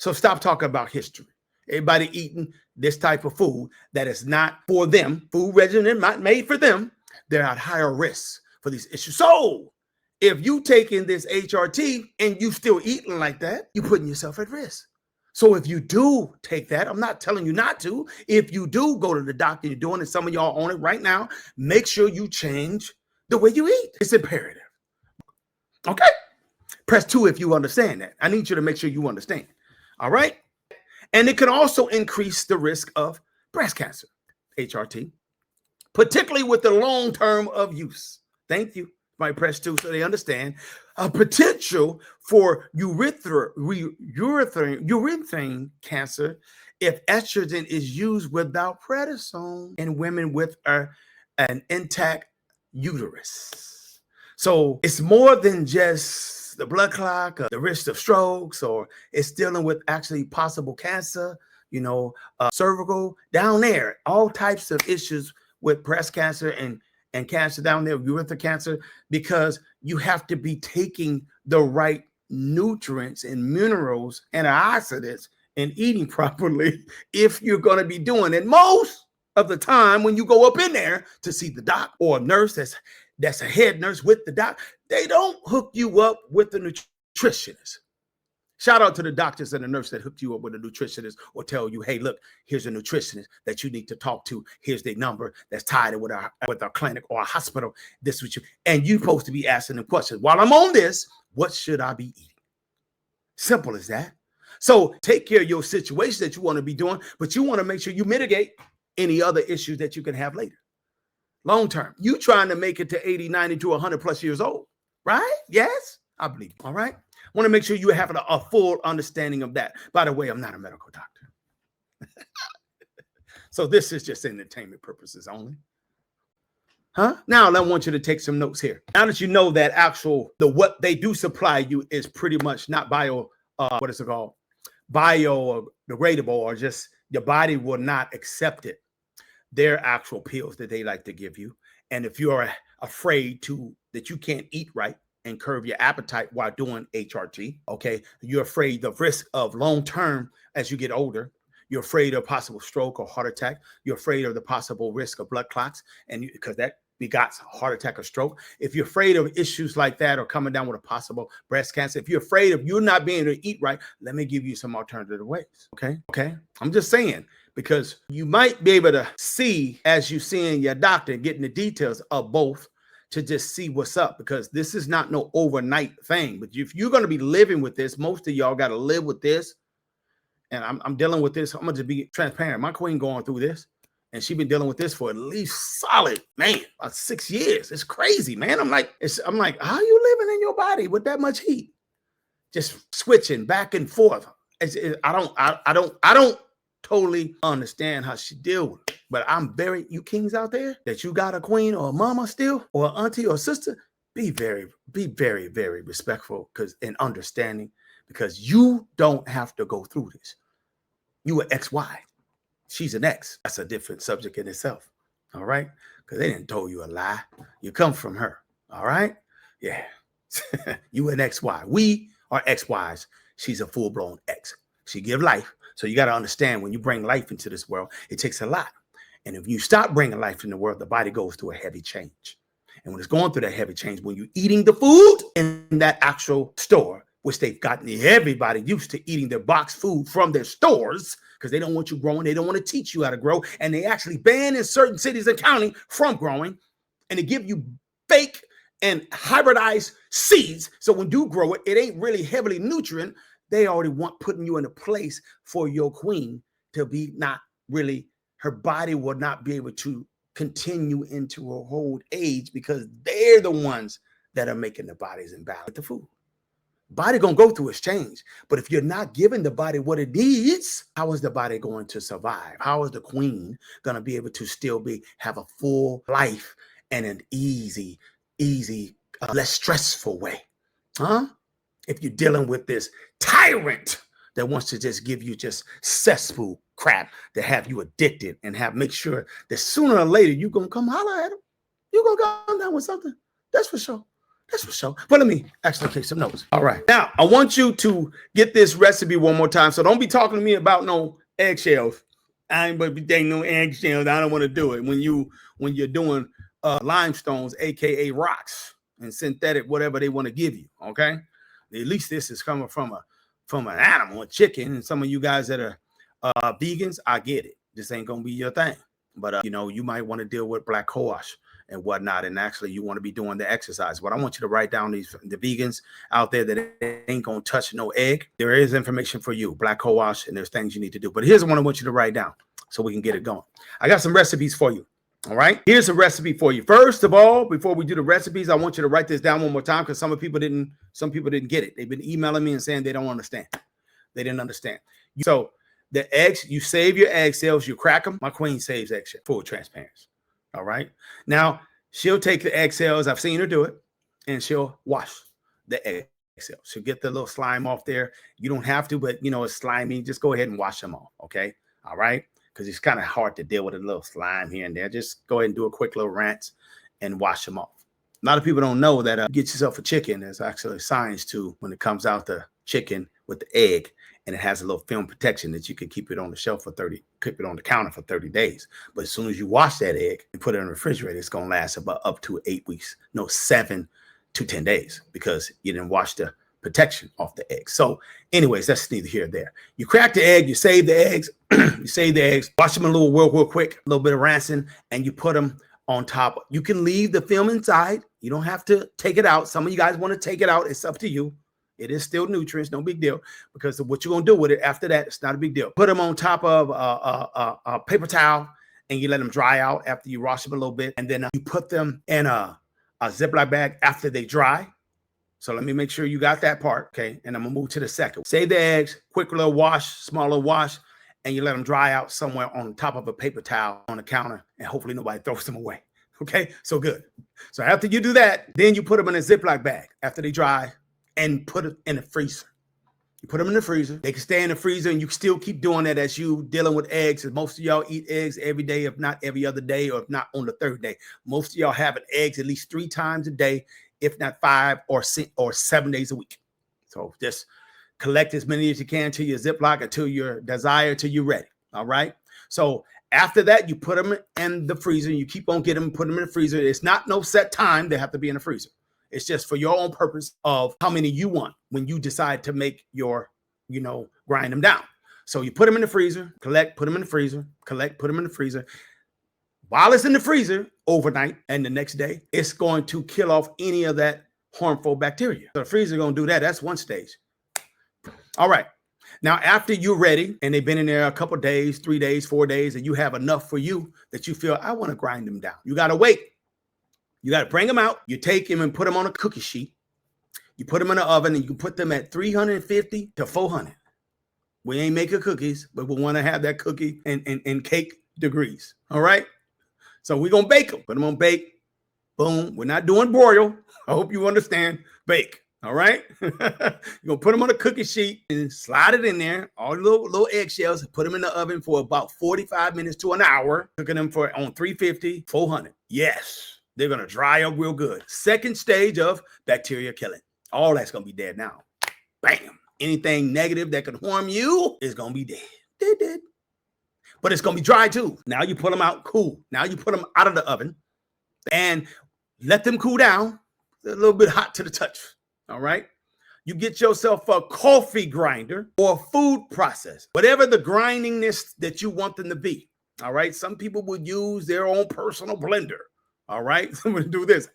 So stop talking about history. Everybody eating this type of food that is not for them, food regimen not made for them, they're at higher risk for these issues. So if you taking this HRT and you still eating like that, you're putting yourself at risk. So if you do take that, I'm not telling you not to. If you do go to the doctor, you're doing it, some of y'all on it right now, make sure you change the way you eat. It's imperative. Okay? Press 2 if you understand that. I need you to make sure you understand. All right? And it can also increase the risk of breast cancer, HRT, particularly with the long term of use. Thank you. Might press 2 so they understand. A potential for urethane cancer if estrogen is used without prednisone in women with an intact uterus. So it's more than just the blood clot, or the risk of strokes, or it's dealing with actually possible cancer, cervical, down there, all types of issues with breast cancer and cancer down there, urethral cancer, because you have to be taking the right nutrients and minerals and antioxidants and eating properly if you're going to be doing it. Most of the time when you go up in there to see the doc or a nurse that's a head nurse with the doc, they don't hook you up with the nutritionist. Shout out to the doctors and the nurse that hooked you up with a nutritionist or tell you, hey, look, here's a nutritionist that you need to talk to. Here's their number that's tied with our clinic or a hospital. This is what you, and you're supposed to be asking them questions. While I'm on this, what should I be eating? Simple as that. So take care of your situation that you want to be doing, but you want to make sure you mitigate any other issues that you can have later. Long term, you trying to make it to 80, 90 to 100 plus years old, right? Yes, I believe. All right. Want to make sure you have a full understanding of that. By the way, I'm not a medical doctor. So this is just entertainment purposes only. Now I want you to take some notes here. Now that you know that what they do supply you is pretty much not biodegradable, or just your body will not accept it. They're actual pills that they like to give you. And if you're afraid that you can't eat right and curb your appetite while doing HRT, okay, you're afraid of risk of long term as you get older. You're afraid of possible stroke or heart attack. You're afraid of the possible risk of blood clots, and because that begots a heart attack or stroke. If you're afraid of issues like that or coming down with a possible breast cancer, if you're afraid of you not being able to eat right, let me give you some alternative ways. Okay. I'm just saying, because you might be able to see as you seeing your doctor, getting the details of both to just see what's up, because this is not no overnight thing. But if you're going to be living with this, most of y'all got to live with this. And I'm dealing with this. I'm going to be transparent. My queen going through this, and she's been dealing with this for at least solid, about 6 years. It's crazy, man. I'm like, how are you living in your body with that much heat? Just switching back and forth. I don't totally understand how she deal with it. But you kings out there that you got a queen or a mama still, or an auntie or sister, be very, very respectful and understanding, because you don't have to go through this. You an XY. She's an X. That's a different subject in itself. All right? Because they didn't tell you a lie. You come from her. All right? Yeah. You an XY. We are XYs. She's a full-blown X. She give life. So you got to understand, when you bring life into this world, it takes a lot. And if you stop bringing life in the world, the body goes through a heavy change. And when it's going through that heavy change, when you're eating the food in that actual store, which they've gotten everybody used to eating their box food from their stores, because they don't want you growing. They don't want to teach you how to grow. And they actually ban in certain cities and counties from growing. And they give you fake and hybridized seeds. So when you grow it, it ain't really heavily nutrient. They already putting you in a place for your queen to be not really, her body will not be able to continue into her old age, because they're the ones that are making the bodies imbalance with the food. Body gonna go through its change, but if you're not giving the body what it needs, how is the body going to survive? How is the queen gonna be able to still have a full life and an easy, less stressful way? If you're dealing with this tyrant that wants to just give you just cesspool crap to have you addicted and make sure that sooner or later you're gonna come holler at him. You're gonna come down with something. That's for sure. That's for sure. But let me actually take some notes. All right. Now, I want you to get this recipe one more time. So don't be talking to me about no eggshells. I ain't but be dang no eggshells. I don't want to do it. When you're doing limestones, aka rocks, and synthetic, whatever they want to give you. Okay. At least this is coming from an animal, a chicken. And some of you guys that are vegans, I get it. This ain't gonna be your thing. But you might want to deal with black cohosh and whatnot, and actually you want to be doing the exercise. But I want you to write down the vegans out there that ain't gonna touch no egg. There is information for you, black cohosh, and there's things you need to do. But here's the one I want you to write down so we can get it going. I got some recipes for you. All right, here's a recipe for you. First of all, before we do the recipes, I want you to write this down one more time because some people didn't get it. They've been emailing me and saying they don't understand. They didn't understand. So the eggs, you save your egg cells, you crack them. My queen saves egg cells, full transparency. All right. Now she'll take the egg cells. I've seen her do it, and she'll wash the egg cells. She'll get the little slime off there. You don't have to, but it's slimy. Just go ahead and wash them off. Okay. All right. Because it's kind of hard to deal with a little slime here and there. Just go ahead and do a quick little rinse and wash them off. A lot of people don't know that get yourself a chicken. There's actually science to when it comes out the chicken with the egg, and it has a little film protection that you can keep it on the shelf for keep it on the counter for 30 days. But as soon as you wash that egg and put it in the refrigerator, it's going to last about up to 8 weeks. No, 7 to 10 days because you didn't wash the protection off the egg. So anyways, that's neither here nor there. You crack the egg, you save the eggs, wash them a little real quick, a little bit of rinsing, and you put them on top. You can leave the film inside. You don't have to take it out. Some of you guys want to take it out. It's up to you. It is still nutrients, no big deal, because of what you're going to do with it after that, it's not a big deal. Put them on top of a paper towel, and you let them dry out after you wash them a little bit. And then you put them in a Ziploc bag after they dry. So let me make sure you got that part, okay? And I'm going to move to the second. Save the eggs, quick little wash, smaller wash, and you let them dry out somewhere on top of a paper towel on the counter, and hopefully nobody throws them away, okay? So good. So after you do that, then you put them in a Ziploc bag after they dry, and put it in the freezer. You put them in the freezer. They can stay in the freezer, and you can still keep doing that as you dealing with eggs. And most of y'all eat eggs every day, if not every other day, or if not on the third day. Most of y'all having eggs at least 3 times a day, if not 5 or 7 days a week. So just collect as many as you can to your Ziploc until your desire, till you're ready. All right. So after that, you put them in the freezer, and you keep on getting them, put them in the freezer. It's not no set time they have to be in the freezer. It's just for your own purpose of how many you want when you decide to make your, grind them down. So you put them in the freezer, collect, put them in the freezer, collect, put them in the freezer. While it's in the freezer overnight and the next day, it's going to kill off any of that harmful bacteria. So the freezer is going to do that. That's one stage. All right. Now, after you're ready and they've been in there a couple of days, 3 days, 4 days, and you have enough for you that you feel, I want to grind them down. You got to wait. You got to bring them out. You take them and put them on a cookie sheet. You put them in the oven, and you can put them at 350 to 400. We ain't making cookies, but we want to have that cookie and cake degrees. All right. So we're going to bake them. Put them on bake. Boom. We're not doing broil. I hope you understand. Bake. All right. You're going to put them on a cookie sheet and slide it in there. All the little eggshells. Put them in the oven for about 45 minutes to an hour. Cooking them on 350, 400. Yes. They're going to dry up real good. Second stage of bacteria killing. All that's going to be dead now. Bam. Anything negative that could harm you is going to be dead. Dead. But it's going to be dry too. Now you put them out cool. Now you put them out of the oven and let them cool down. They're a little bit hot to the touch. All right. You get yourself a coffee grinder or a food processor, whatever the grindingness that you want them to be. All right. Some people would use their own personal blender. All right. So I'm going to do this.